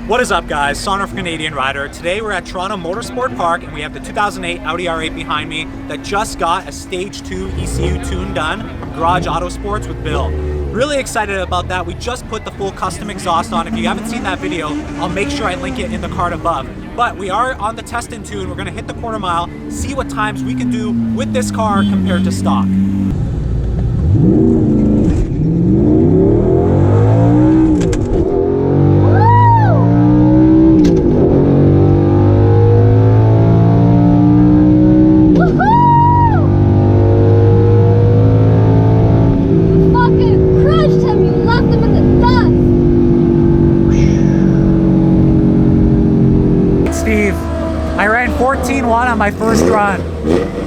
What is up, guys? Sonner from Canadian Rider. Today we're at Toronto Motorsports Park and we have the 2008 Audi R8 behind me that just got a Stage 2 ECU tune done from Garage Auto Sports with Bill. Really excited about that. We just put the full custom exhaust on. If you haven't seen that video, I'll make sure I link it in the card above. But we are on the test and tune. We're going to hit the quarter mile, see what times we can do with this car compared to stock. I ran 14.1 on my first run.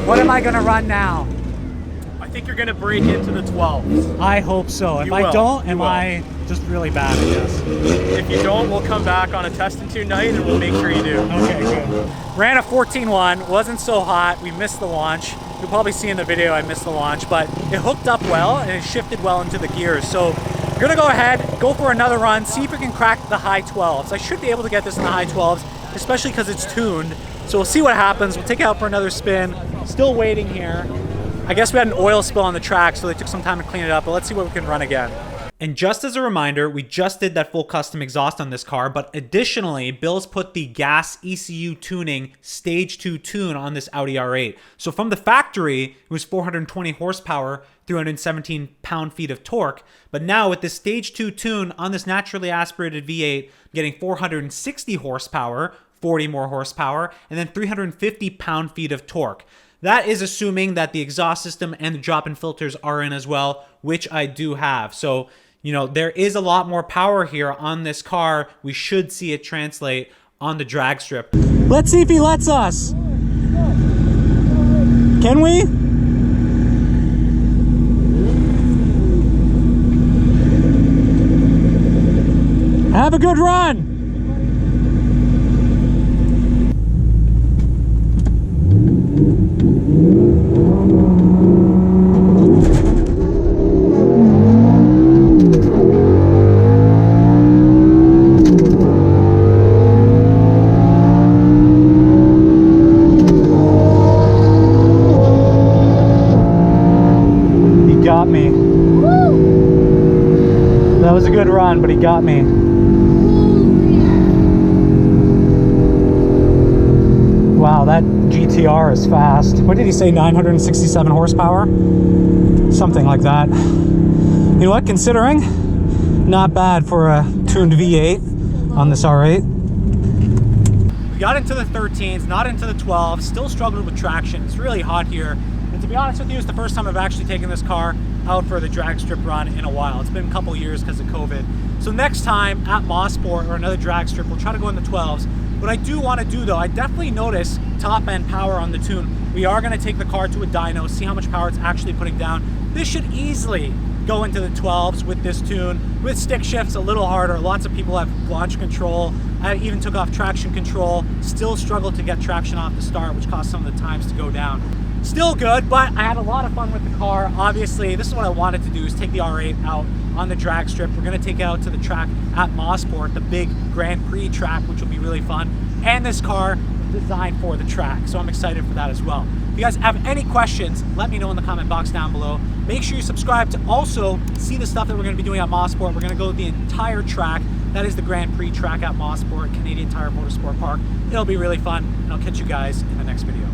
What am I gonna run now? I think you're gonna break into the 12s. I hope so. If I don't, am I just really bad, I guess? If you don't, we'll come back on a test and tune night and we'll make sure you do. Okay, good. Ran a 14.1, wasn't so hot. We missed the launch. You'll probably see in the video I missed the launch, but it hooked up well and it shifted well into the gears. So we're gonna go ahead, go for another run, see if we can crack the high 12s. I should be able to get this in the high 12s, especially because it's tuned. So we'll see what happens. We'll take it out for another spin. Still waiting here. I guess we had an oil spill on the track, so they took some time to clean it up, but let's see what we can run again. And just as a reminder, we just did that full custom exhaust on this car, but additionally, Bill's put the gas ECU tuning Stage 2 tune on this Audi R8. So from the factory, it was 420 horsepower, 317 pound-feet of torque, but now with this Stage 2 tune on this naturally aspirated V8, getting 460 horsepower, 40 more horsepower, and then 350 pound-feet of torque. That is assuming that the exhaust system and the drop-in filters are in as well, which I do have. So, you know, there is a lot more power here on this car. We should see it translate on the drag strip. Let's see if he lets us. Can we? Have a good run. Got me. Woo! That was a good run, but he got me. Wow, that GTR is fast. What did he say, 967 horsepower? Something like that. You know what, considering, not bad for a tuned V8 on this R8. We got into the 13s, not into the 12s, still struggled with traction. It's really hot here. And to be honest with you, it's the first time I've actually taken this car out for the drag strip run in a while. It's been a couple years because of COVID. So next time at Mosport or another drag strip, we'll try to go in the 12s. What I do want to do though, I definitely notice top end power on the tune. We are going to take the car to a dyno, see how much power it's actually putting down. This should easily go into the 12s with this tune. With stick shifts, a little harder. Lots of people have launch control. I even took off traction control. Still struggled to get traction off the start, which caused some of the times to go down. Still good, but I had a lot of fun with the car. Obviously, this is what I wanted to do, is take the R8 out on the drag strip. We're gonna take it out to the track at Mosport, the big Grand Prix track, which will be really fun. And this car is designed for the track, so I'm excited for that as well. If you guys have any questions, let me know in the comment box down below. Make sure you subscribe to also see the stuff that we're gonna be doing at Mosport. We're gonna go the entire track. That is the Grand Prix track at Mosport, Canadian Motorsports Park. It'll be really fun, and I'll catch you guys in the next video.